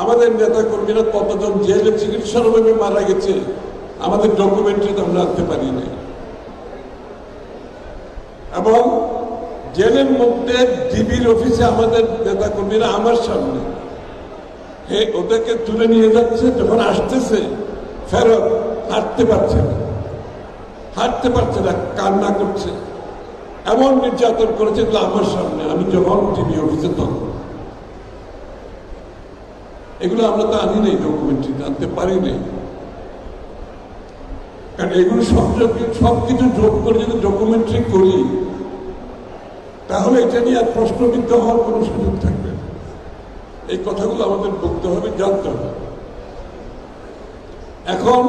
আমাদের নেতা কর্মীরা কতজন জেলে চিকিৎসার অভাবে মারা গেছে আমাদের ডকুমেন্টারি আমরা আনতে পারি নাই। এবং জেলের মধ্যে ডিবির অফিসে আমাদের নেতা কর্মীরা আমার সামনে ওদেরকে তুলে নিয়ে যাচ্ছে, যখন আসতেছে ফেরত হাঁটতে পারছে না, কান্না করছে, এমন নির্যাতন করেছে আমার সামনে, আমি যখন ডিবি অফিসে তখন। এগুলো আমরা তো আনি নাই, ডকুমেন্টারি আনতে পারি নাই, কারণ এগুলো সবকিছু যোগ করে যদি ডকুমেন্টারি করি তাহলে এটা নিয়ে আর প্রশ্নবিদ্ধ হওয়ার কোনো সুযোগ থাকবে না। এই কথাগুলো আমাদের বলতে হবে, জানতে হবে। এখন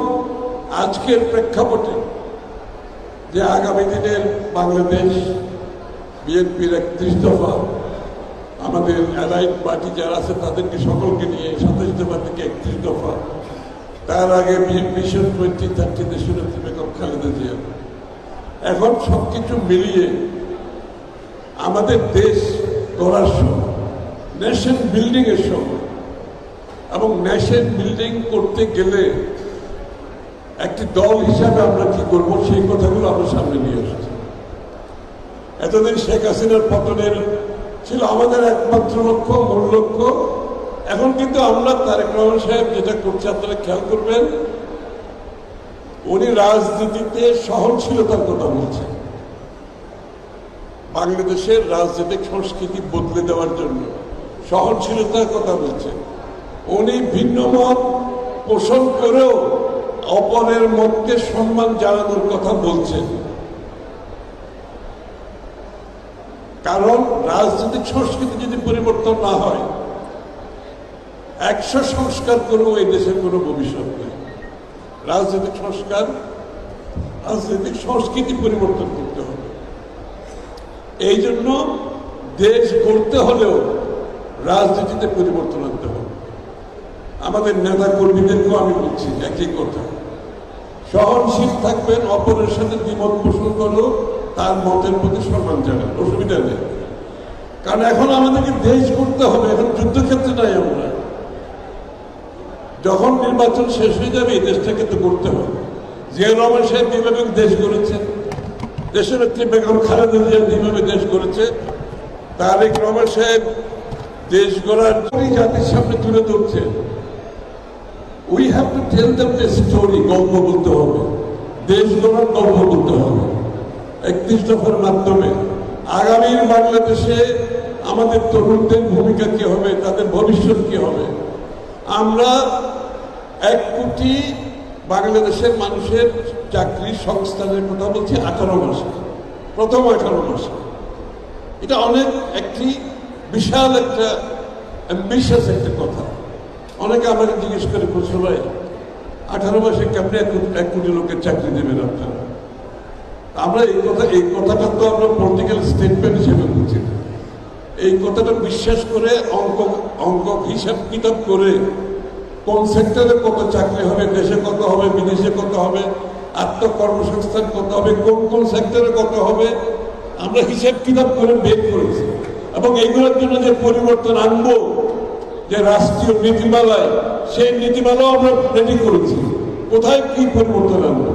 আজকের প্রেক্ষাপটে যে আগামী দিনের বাংলাদেশ বিএনপির 31 দফা, আমাদের অ্যালাইড পার্টি যারা আছে তাদেরকে সকলকে নিয়ে 27 দফা থেকে 31 দফা, তার আগে মিশন 2030 দেশনেত্রী বেগম খালেদা জিয়া, এখন সবকিছু মিলিয়ে আমাদের দেশ গড়ার সময়, নেশন বিল্ডিং এর সময়। এবং নেশন বিল্ডিং করতে গেলে একটি দল হিসাবে আমরা কি করবো সেই কথাগুলো আমরা সামনে নিয়ে এসেছি। এতদিন শেখ হাসিনার পতনের ছিল আমাদের একমাত্র লক্ষ্য, মূল লক্ষ্য। এখন কিন্তু আমরা তারেক রহমান সাহেব যেটা করছে আপনারা খেয়াল করবেন, উনি রাজনীতিতে সহনশীলতার কথা বলছেন, বাংলাদেশের রাজনৈতিক সংস্কৃতি বদলে দেওয়ার জন্য সহনশীলতার কথা বলছেন। উনি ভিন্ন মত পোষণ করেও অপরের মতকে সম্মান জানানোর কথা বলছেন, কারণ রাজনৈতিক সংস্কৃতি যদি পরিবর্তন না হয়, 100 সংস্কার করেও এই দেশের কোনো ভবিষ্যৎ নেই। রাজনৈতিক সংস্কার, রাজনৈতিক সংস্কৃতি পরিবর্তন করতে হবে। এই জন্য দেশ গড়তে হলেও রাজনীতিতে পরিবর্তন আনতে হবে। আমাদের নেতা কর্মীদেরকেও আমি বলছি একই কথা, সহনশীল থাকবেন, অপরের সাথে দ্বিমত পোষণ করো, তার মতের প্রতি সম্মান জানান, অসুবিধা নেই। কারণ এখন আমাদেরকে দেশ গড়তে হবে, এখন যুদ্ধক্ষেত্রে নাই আমরা। যখন নির্বাচন শেষ হয়ে যাবে এই দেশটাকে তো গড়তে হবে। জিয়াউর রহমান সাহেব যেভাবে দেশ গড়েছেন, দেশনেত্রী বেগম খালেদা জিয়া যেভাবে দেশ গড়েছে, তারেক রহমান সাহেব দেশ গড়ার জাতির সামনে তুলে ধরছে। We have to tell them the story, গল্প বলতে হবে, দেশ গড়ার গল্প বলতে হবে 31 দফার মাধ্যমে। আগামীর বাংলাদেশে আমাদের তরুণদের ভূমিকা কি হবে, তাদের ভবিষ্যৎ কি হবে। আমরা 1 কোটি বাংলাদেশের মানুষের চাকরি সংস্থানের কথা বলছি 18 মাসে, প্রথম 18 মাসে। এটা অনেক একটি বিশাল একটা অ্যাম্বিশাস একটা কথা। অনেকে আমাকে জিজ্ঞেস করে, প্রশ্ন ভাই 18 মাসে কেমনে 1 কোটি লোকের চাকরি দেবেন আপনারা? আমরা এই কথাটা তো আমরা পলিটিক্যাল স্টেটমেন্ট হিসেবে বুঝি না। এই কথাটা বিশ্বাস করে অঙ্ক হিসাব কিতাব করে কোন সেক্টরে কত চাকরি হবে, দেশে কত হবে, বিদেশে কত হবে, আত্মকর্মসংস্থান কত হবে, কোন কোন সেক্টরে কত হবে, আমরা হিসাব কিতাব করে বের করেছি। এবং এইগুলোর জন্য যে পরিবর্তন আনবো, যে রাষ্ট্রীয় নীতিমালায়, সেই নীতিমালাও আমরা রেডি করেছি। কোথায় কি পরিবর্তন আনবো,